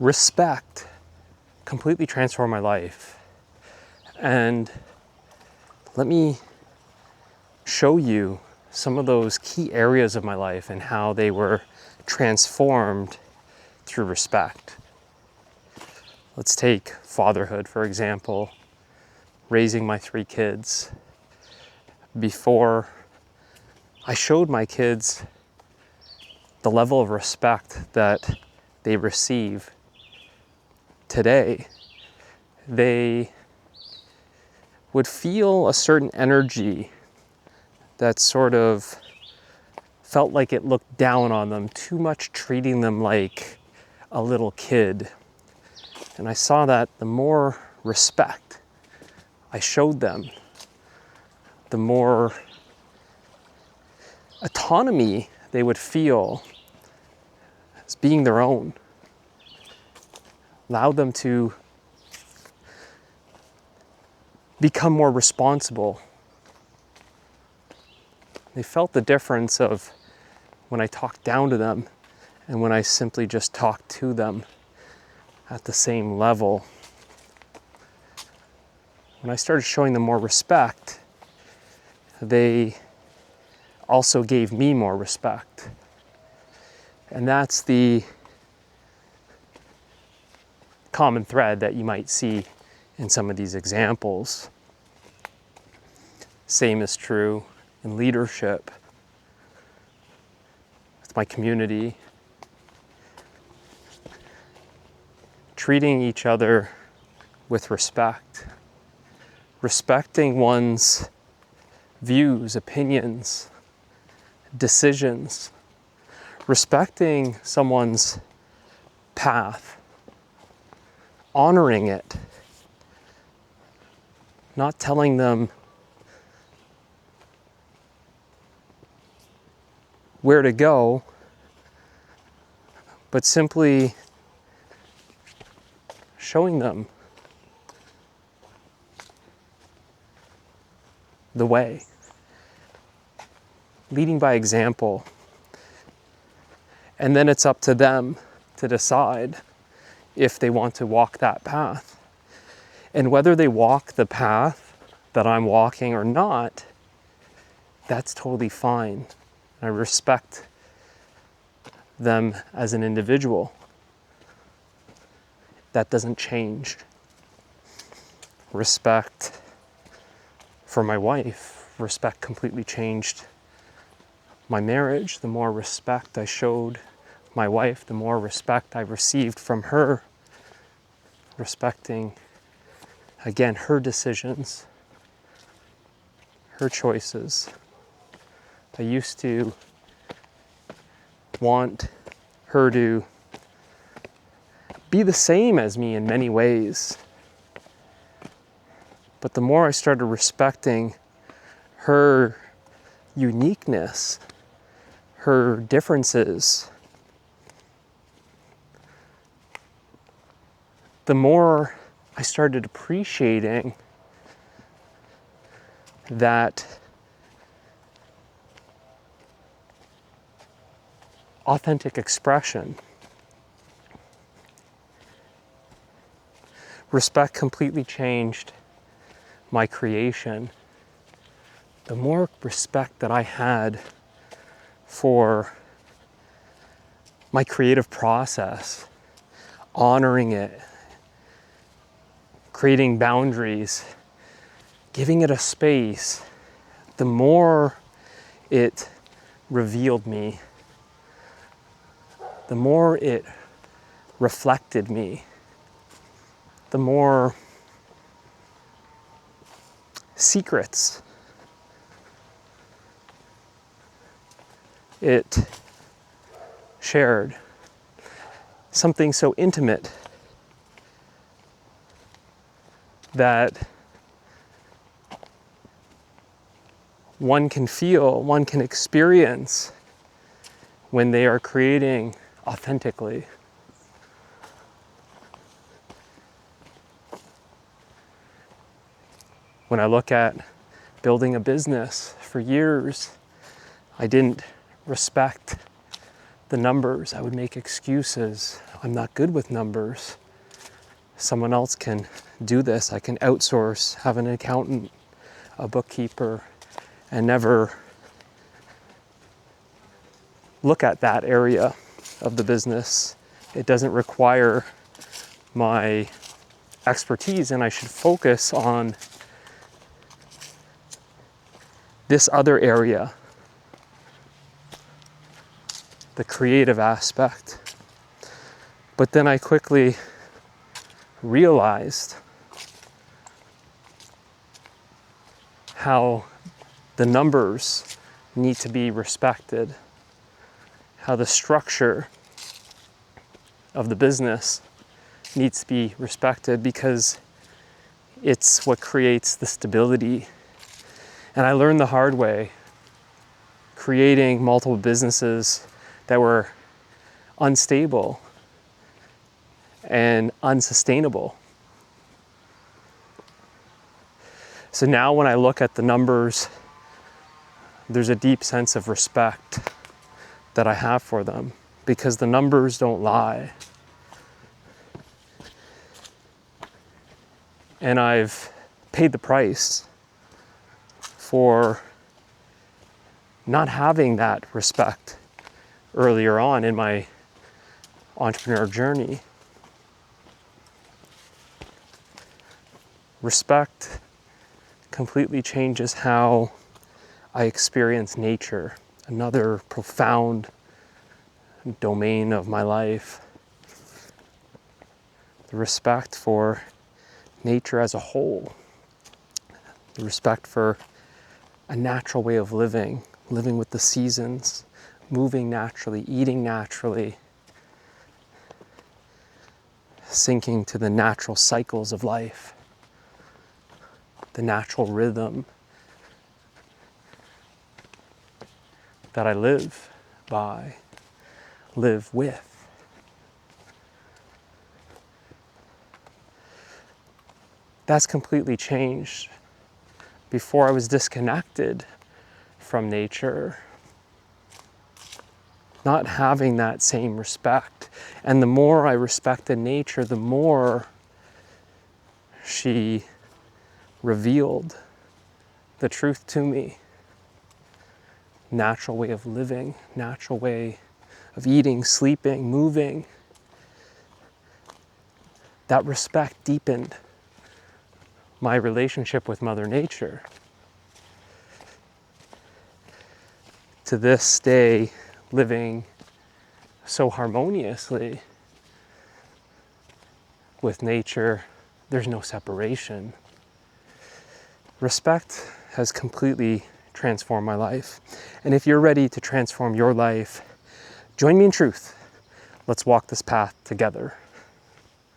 respect completely transformed my life. And let me show you some of those key areas of my life and how they were transformed through respect. Let's take fatherhood, for example, raising my 3 kids. Before I showed my kids the level of respect that they receive today, they would feel a certain energy that sort of felt like it looked down on them, too much treating them like a little kid. And I saw that the more respect I showed them, the more autonomy they would feel as being their own. Allowed them to become more responsible. They felt the difference of when I talked down to them and when I simply just talked to them at the same level. When I started showing them more respect, they also gave me more respect. And that's the common thread that you might see in some of these examples. Same is true in leadership, with my community. Treating each other with respect. Respecting one's views, opinions, decisions. Respecting someone's path. Honoring it. Not telling them where to go, but simply showing them the way. Leading by example. And then it's up to them to decide if they want to walk that path. And whether they walk the path that I'm walking or not, that's totally fine. I respect them as an individual. That doesn't change. Respect for my wife. Respect completely changed my marriage. The more respect I showed my wife, the more respect I received from her. Respecting, again, her decisions, her choices. I used to want her to be the same as me in many ways. But the more I started respecting her uniqueness, her differences, the more I started appreciating that authentic expression. Respect completely changed my creation. The more respect that I had for my creative process, honoring it, creating boundaries, giving it a space, the more it revealed me, the more it reflected me, the more secrets it shared. Something so intimate that one can feel, one can experience when they are creating authentically. When I look at building a business, for years, I didn't respect the numbers. I would make excuses. I'm not good with numbers. Someone else can do this. I can outsource, have an accountant, a bookkeeper, and never look at that area of the business. It doesn't require my expertise, and I should focus on this other area, the creative aspect. But then I quickly realized how the numbers need to be respected, how the structure of the business needs to be respected, because it's what creates the stability. And I learned the hard way, creating multiple businesses that were unstable and unsustainable. So now when I look at the numbers, there's a deep sense of respect that I have for them, because the numbers don't lie. And I've paid the price for not having that respect earlier on in my entrepreneur journey. Respect completely changes how I experience nature, another profound domain of my life. The respect for nature as a whole, the respect for a natural way of living, living with the seasons, moving naturally, eating naturally, syncing to the natural cycles of life, the natural rhythm that I live by, live with. That's completely changed. Before I was disconnected from nature, not having that same respect. And the more I respected nature, the more she revealed the truth to me. Natural way of living, natural way of eating, sleeping, moving. That respect deepened my relationship with Mother Nature. To this day, living so harmoniously with nature, there's no separation. Respect has completely transformed my life. And if you're ready to transform your life, join me in truth. Let's walk this path together.